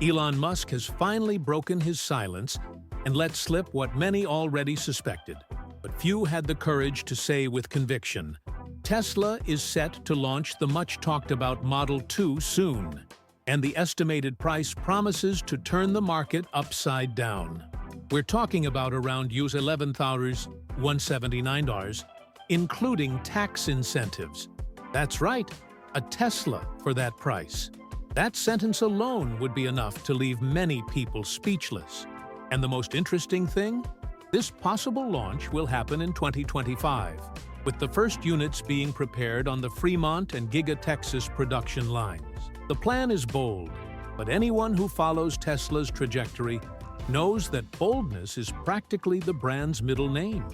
Elon Musk has finally broken his silence and let slip what many already suspected, but few had the courage to say with conviction. Tesla is set to launch the much-talked-about Model 2 soon, and the estimated price promises to turn the market upside down. We're talking about around $11,179, including tax incentives. That's right, a Tesla for that price. That sentence alone would be enough to leave many people speechless. And the most interesting thing? This possible launch will happen in 2025, with the first units being prepared on the Fremont and Giga Texas production lines. The plan is bold, but anyone who follows Tesla's trajectory knows that boldness is practically the brand's middle name.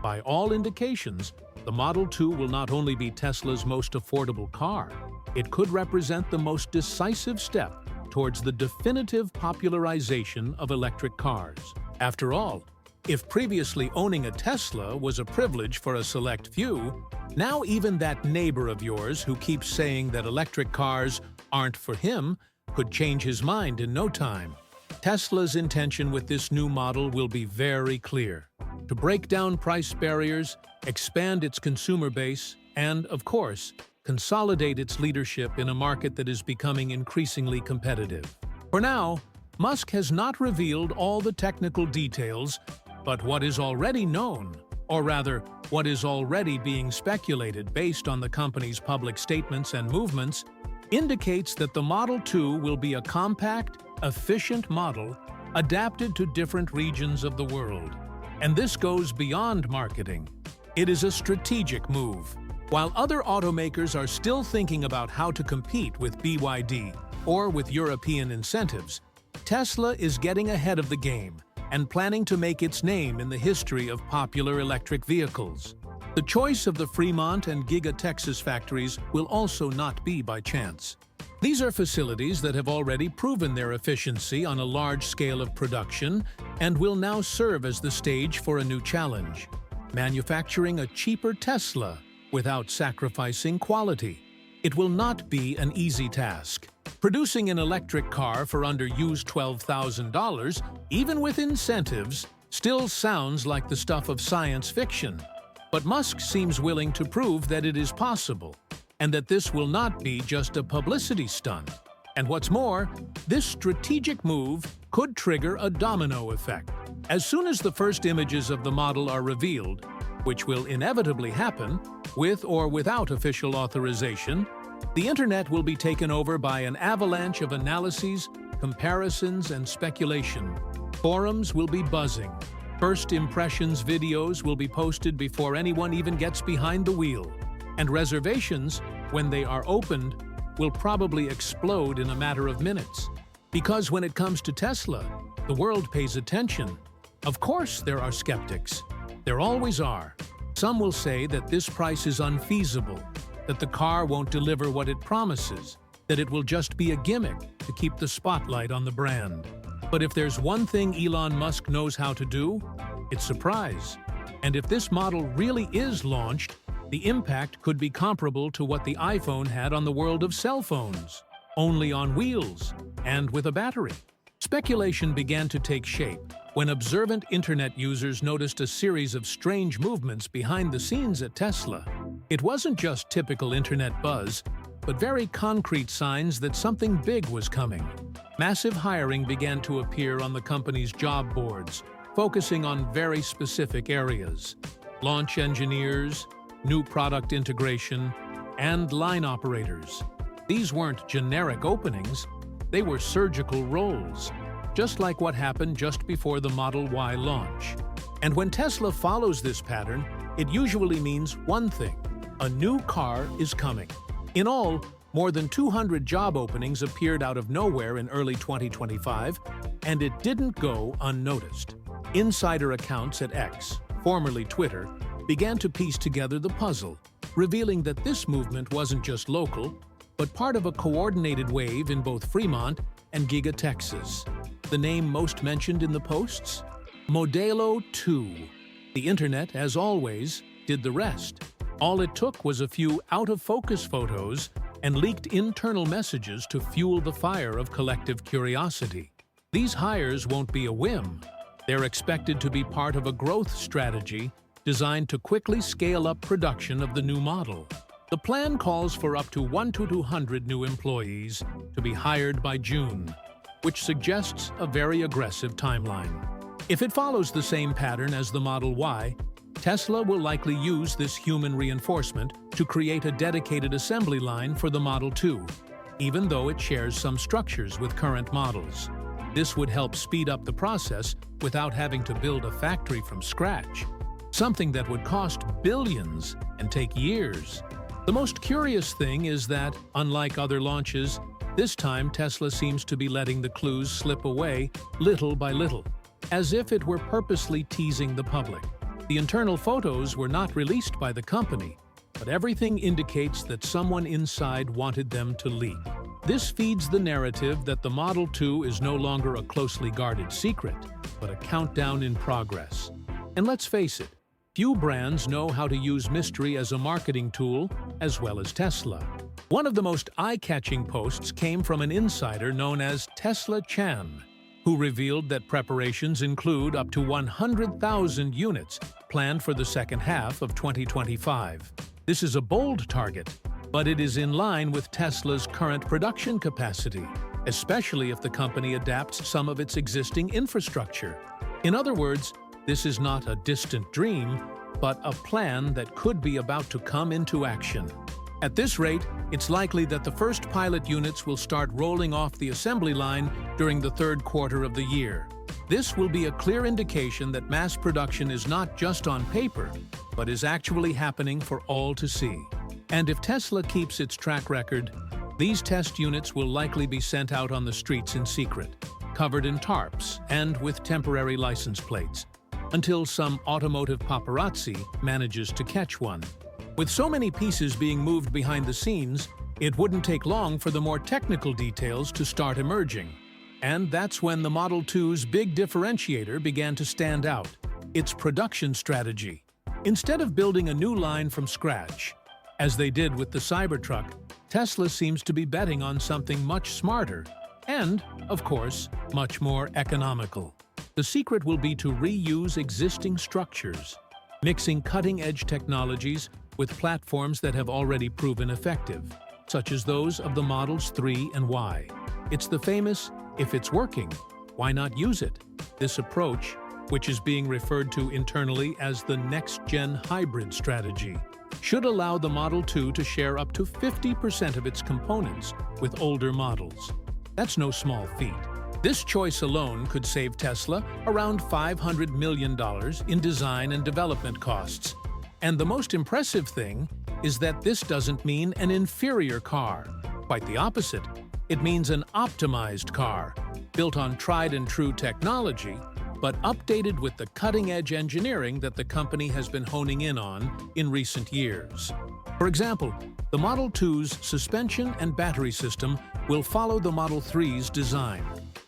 By all indications, the Model 2 will not only be Tesla's most affordable car, it could represent the most decisive step towards the definitive popularization of electric cars. After all, if previously owning a Tesla was a privilege for a select few, now even that neighbor of yours who keeps saying that electric cars aren't for him could change his mind in no time. Tesla's intention with this new model will be very clear: to break down price barriers, expand its consumer base, and, of course, consolidate its leadership in a market that is becoming increasingly competitive. For now, Musk has not revealed all the technical details, but what is already known, or rather, what is already being speculated based on the company's public statements and movements, indicates that the Model 2 will be a compact, efficient model adapted to different regions of the world. And this goes beyond marketing. It is a strategic move. While other automakers are still thinking about how to compete with BYD or with European incentives, Tesla is getting ahead of the game and planning to make its name in the history of popular electric vehicles. The choice of the Fremont and Giga Texas factories will also not be by chance. These are facilities that have already proven their efficiency on a large scale of production and will now serve as the stage for a new challenge: manufacturing a cheaper Tesla without sacrificing quality. It will not be an easy task. Producing an electric car for under used $12,000, even with incentives, still sounds like the stuff of science fiction. But Musk seems willing to prove that it is possible, and that this will not be just a publicity stunt. And what's more, this strategic move could trigger a domino effect. As soon as the first images of the model are revealed, which will inevitably happen, with or without official authorization, the internet will be taken over by an avalanche of analyses, comparisons, and speculation. Forums will be buzzing. First impressions videos will be posted before anyone even gets behind the wheel. And reservations, when they are opened, will probably explode in a matter of minutes. Because when it comes to Tesla, the world pays attention. Of course there are skeptics. There always are. Some will say that this price is unfeasible, that the car won't deliver what it promises, that it will just be a gimmick to keep the spotlight on the brand. But if there's one thing Elon Musk knows how to do, it's surprise. And if this model really is launched, the impact could be comparable to what the iPhone had on the world of cell phones, only on wheels and with a battery. Speculation began to take shape when observant internet users noticed a series of strange movements behind the scenes at Tesla. It wasn't just typical internet buzz, but very concrete signs that something big was coming. Massive hiring began to appear on the company's job boards, focusing on very specific areas: launch engineers, new product integration, and line operators. These weren't generic openings, they were surgical roles, just like what happened just before the Model Y launch. And when Tesla follows this pattern, it usually means one thing: a new car is coming. In all, more than 200 job openings appeared out of nowhere in early 2025, and it didn't go unnoticed. Insider accounts at X, formerly Twitter, began to piece together the puzzle, revealing that this movement wasn't just local, but part of a coordinated wave in both Fremont and Giga Texas. The name most mentioned in the posts? Modelo 2. The internet, as always, did the rest. All it took was a few out-of-focus photos and leaked internal messages to fuel the fire of collective curiosity. These hires won't be a whim. They're expected to be part of a growth strategy designed to quickly scale up production of the new model. The plan calls for up to 1 to 200 new employees to be hired by June, which suggests a very aggressive timeline. If it follows the same pattern as the Model Y, Tesla will likely use this human reinforcement to create a dedicated assembly line for the Model 2, even though it shares some structures with current models. This would help speed up the process without having to build a factory from scratch, something that would cost billions and take years. The most curious thing is that, unlike other launches, this time Tesla seems to be letting the clues slip away little by little, as if it were purposely teasing the public. The internal photos were not released by the company, but everything indicates that someone inside wanted them to leak. This feeds the narrative that the Model 2 is no longer a closely guarded secret, but a countdown in progress. And let's face it, few brands know how to use mystery as a marketing tool as well as Tesla. One of the most eye-catching posts came from an insider known as Tesla Chan, who revealed that preparations include up to 100,000 units planned for the second half of 2025. This is a bold target, but it is in line with Tesla's current production capacity, especially if the company adapts some of its existing infrastructure. In other words, this is not a distant dream, but a plan that could be about to come into action. At this rate, it's likely that the first pilot units will start rolling off the assembly line during the third quarter of the year. This will be a clear indication that mass production is not just on paper, but is actually happening for all to see. And if Tesla keeps its track record, these test units will likely be sent out on the streets in secret, covered in tarps and with temporary license plates, until some automotive paparazzi manages to catch one. With so many pieces being moved behind the scenes, it wouldn't take long for the more technical details to start emerging. And that's when the Model 2's big differentiator began to stand out: its production strategy. Instead of building a new line from scratch, as they did with the Cybertruck, Tesla seems to be betting on something much smarter and, of course, much more economical. The secret will be to reuse existing structures, mixing cutting-edge technologies with platforms that have already proven effective, such as those of the Models 3 and Y. It's the famous, if it's working, why not use it? This approach, which is being referred to internally as the next-gen hybrid strategy, should allow the Model 2 to share up to 50% of its components with older models. That's no small feat. This choice alone could save Tesla around $500 million in design and development costs. And the most impressive thing is that this doesn't mean an inferior car. Quite the opposite. It means an optimized car, built on tried-and-true technology, but updated with the cutting-edge engineering that the company has been honing in on in recent years. For example, the Model 2's suspension and battery system will follow the Model 3's design,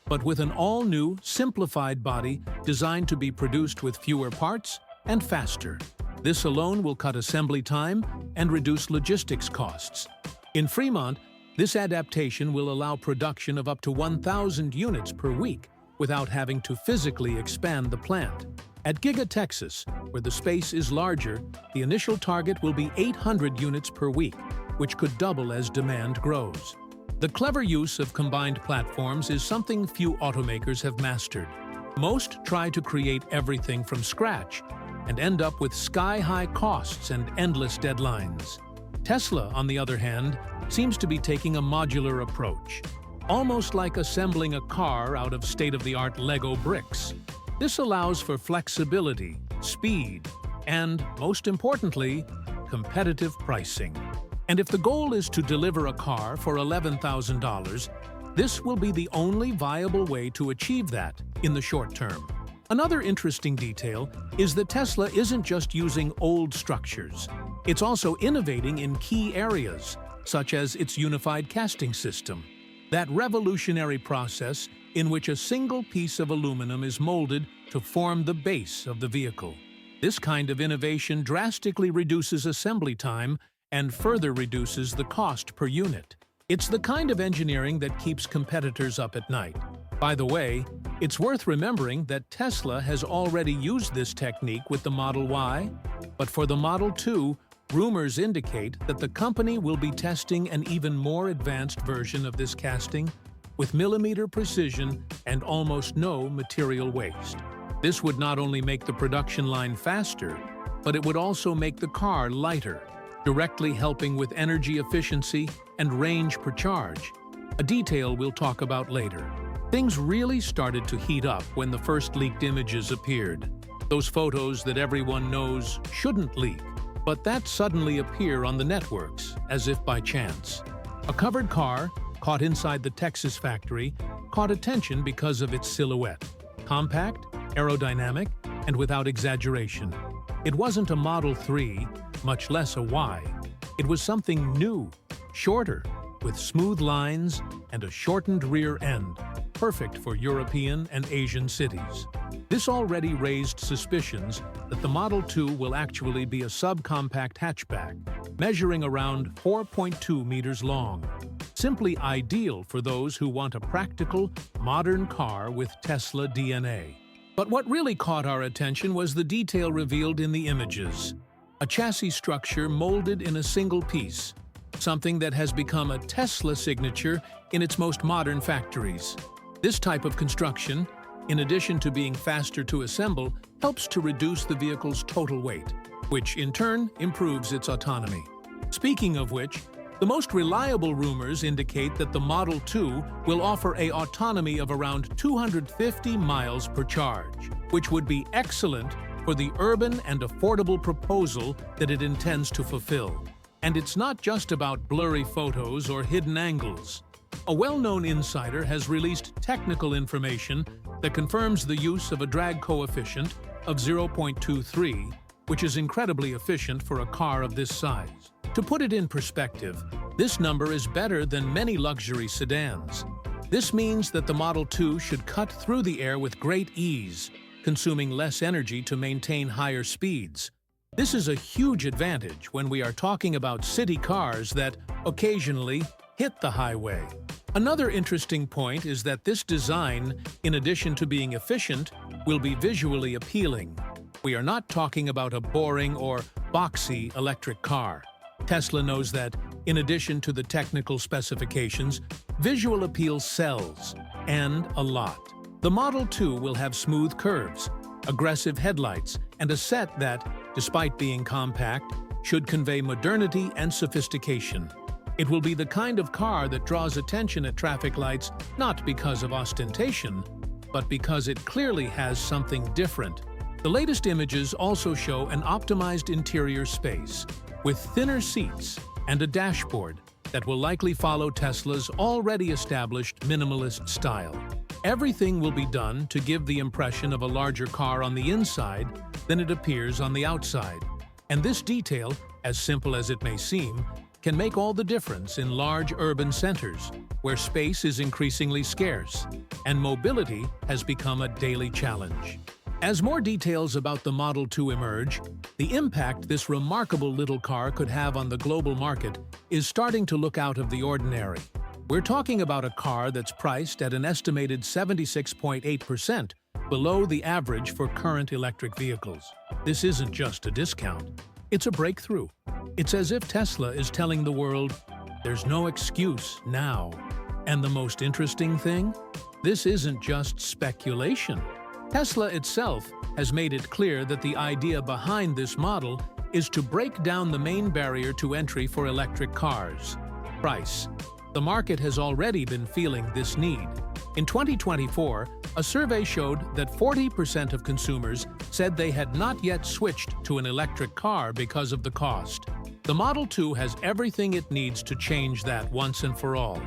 but with an all-new, simplified body designed to be produced with fewer parts and faster. This alone will cut assembly time and reduce logistics costs. In Fremont, this adaptation will allow production of up to 1,000 units per week without having to physically expand the plant. At Giga Texas, where the space is larger, the initial target will be 800 units per week, which could double as demand grows. The clever use of combined platforms is something few automakers have mastered. Most try to create everything from scratch and end up with sky-high costs and endless deadlines. Tesla, on the other hand, seems to be taking a modular approach, almost like assembling a car out of state-of-the-art Lego bricks. This allows for flexibility, speed, and, most importantly, competitive pricing. And if the goal is to deliver a car for $11,000, this will be the only viable way to achieve that in the short term. Another interesting detail is that Tesla isn't just using old structures. It's also innovating in key areas, such as its unified casting system, that revolutionary process in which a single piece of aluminum is molded to form the base of the vehicle. This kind of innovation drastically reduces assembly time and further reduces the cost per unit. It's the kind of engineering that keeps competitors up at night. By the way, it's worth remembering that Tesla has already used this technique with the Model Y, but for the Model 2, rumors indicate that the company will be testing an even more advanced version of this casting with millimeter precision and almost no material waste. This would not only make the production line faster, but it would also make the car lighter, directly helping with energy efficiency and range per charge, a detail we'll talk about later. Things really started to heat up when the first leaked images appeared. Those photos that everyone knows shouldn't leak, but that suddenly appear on the networks, as if by chance. A covered car, caught inside the Texas factory, caught attention because of its silhouette. Compact, aerodynamic, and without exaggeration. It wasn't a Model 3, much less a Y. It was something new, shorter, with smooth lines and a shortened rear end, perfect for European and Asian cities. This already raised suspicions that the Model 2 will actually be a subcompact hatchback, measuring around 4.2 meters long. Simply ideal for those who want a practical, modern car with Tesla DNA. But what really caught our attention was the detail revealed in the images. A chassis structure molded in a single piece, something that has become a Tesla signature in its most modern factories. This type of construction, in addition to being faster to assemble, helps to reduce the vehicle's total weight, which in turn improves its autonomy. Speaking of which, the most reliable rumors indicate that the Model 2 will offer an autonomy of around 250 miles per charge, which would be excellent for the urban and affordable proposal that it intends to fulfill. And it's not just about blurry photos or hidden angles. A well-known insider has released technical information that confirms the use of a drag coefficient of 0.23, which is incredibly efficient for a car of this size. To put it in perspective, this number is better than many luxury sedans. This means that the Model 2 should cut through the air with great ease, consuming less energy to maintain higher speeds. This is a huge advantage when we are talking about city cars that occasionally hit the highway. Another interesting point is that this design, in addition to being efficient, will be visually appealing. We are not talking about a boring or boxy electric car. Tesla knows that, in addition to the technical specifications, visual appeal sells, and a lot. The Model 2 will have smooth curves, aggressive headlights, and a set that, despite being compact, should convey modernity and sophistication. It will be the kind of car that draws attention at traffic lights not because of ostentation, but because it clearly has something different. The latest images also show an optimized interior space, with thinner seats and a dashboard that will likely follow Tesla's already established minimalist style. Everything will be done to give the impression of a larger car on the inside than it appears on the outside. And this detail, as simple as it may seem, can make all the difference in large urban centers, where space is increasingly scarce, and mobility has become a daily challenge. As more details about the Model 2 emerge, the impact this remarkable little car could have on the global market is starting to look out of the ordinary. We're talking about a car that's priced at an estimated 76.8% below the average for current electric vehicles. This isn't just a discount. It's a breakthrough. It's as if Tesla is telling the world, there's no excuse now. And the most interesting thing? This isn't just speculation. Tesla itself has made it clear that the idea behind this model is to break down the main barrier to entry for electric cars: price. The market has already been feeling this need. In 2024, a survey showed that 40% of consumers said they had not yet switched to an electric car because of the cost. The Model 2 has everything it needs to change that once and for all.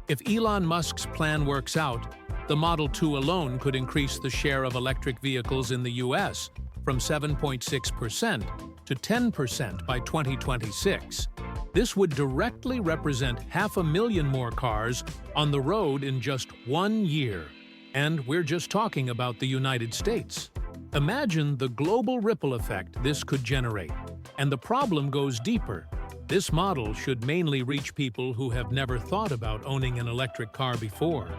If Elon Musk's plan works out, the Model 2 alone could increase the share of electric vehicles in the US from 7.6% to 10% by 2026. This would directly represent 500,000 more cars on the road in just 1 year. And we're just talking about the United States. Imagine the global ripple effect this could generate. And the problem goes deeper. This model should mainly reach people who have never thought about owning an electric car before.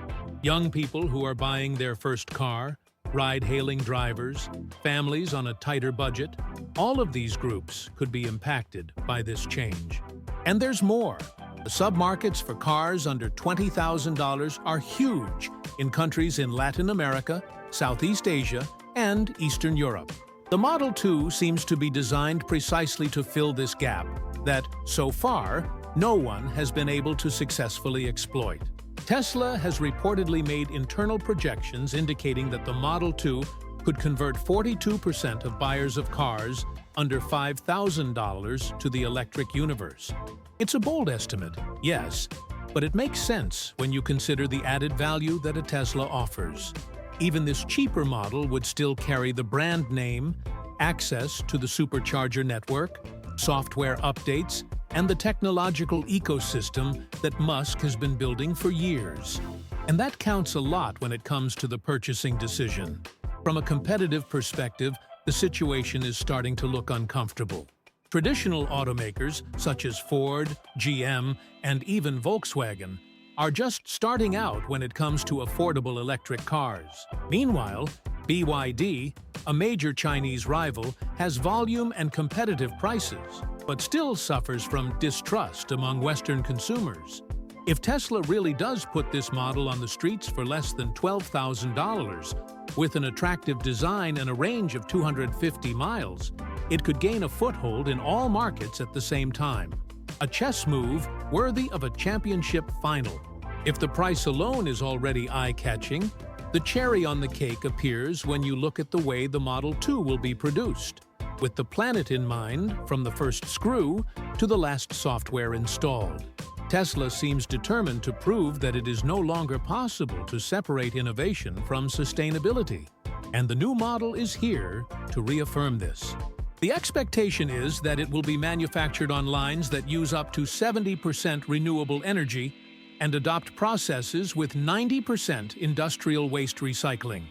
Young people who are buying their first car, ride-hailing drivers, families on a tighter budget, all of these groups could be impacted by this change. And there's more. The submarkets for cars under $20,000 are huge in countries in Latin America, Southeast Asia, and Eastern Europe. The Model 2 seems to be designed precisely to fill this gap that, so far, no one has been able to successfully exploit. Tesla has reportedly made internal projections indicating that the Model 2 could convert 42% of buyers of cars under $5,000 to the electric universe. It's a bold estimate, yes, but it makes sense when you consider the added value that a Tesla offers. Even this cheaper model would still carry the brand name, access to the supercharger network, software updates, and the technological ecosystem that Musk has been building for years. And that counts a lot when it comes to the purchasing decision. From a competitive perspective, the situation is starting to look uncomfortable. Traditional automakers, such as Ford, GM, and even Volkswagen, are just starting out when it comes to affordable electric cars. Meanwhile, BYD, a major Chinese rival, has volume and competitive prices, but still suffers from distrust among Western consumers. If Tesla really does put this model on the streets for less than $12,000, with an attractive design and a range of 250 miles, it could gain a foothold in all markets at the same time. A chess move worthy of a championship final. If the price alone is already eye-catching, the cherry on the cake appears when you look at the way the Model 2 will be produced, with the planet in mind from the first screw to the last software installed. Tesla seems determined to prove that it is no longer possible to separate innovation from sustainability, and the new model is here to reaffirm this. The expectation is that it will be manufactured on lines that use up to 70% renewable energy and adopt processes with 90% industrial waste recycling.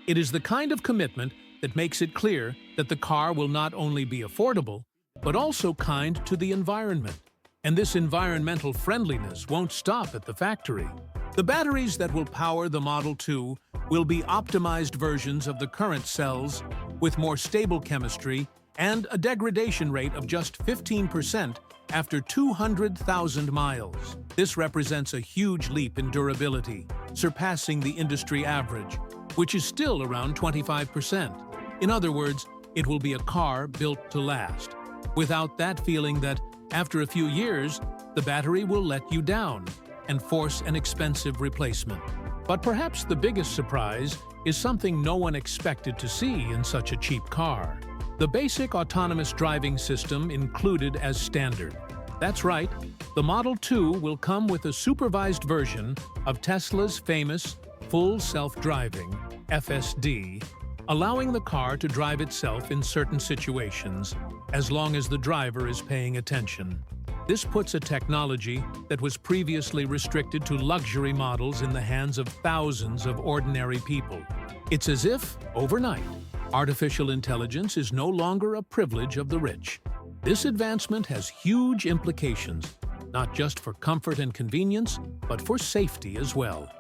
It is the kind of commitment that makes it clear that the car will not only be affordable, but also kind to the environment. And this environmental friendliness won't stop at the factory. The batteries that will power the Model 2 will be optimized versions of the current cells with more stable chemistry and a degradation rate of just 15% after 200,000 miles. This represents a huge leap in durability, surpassing the industry average, which is still around 25%. In other words, it will be a car built to last, without that feeling that, after a few years, the battery will let you down and force an expensive replacement. But perhaps the biggest surprise is something no one expected to see in such a cheap car. The basic autonomous driving system included as standard. That's right, the Model 2 will come with a supervised version of Tesla's famous full self-driving, FSD, allowing the car to drive itself in certain situations, as long as the driver is paying attention. This puts a technology that was previously restricted to luxury models in the hands of thousands of ordinary people. It's as if, overnight, artificial intelligence is no longer a privilege of the rich. This advancement has huge implications, not just for comfort and convenience, but for safety as well.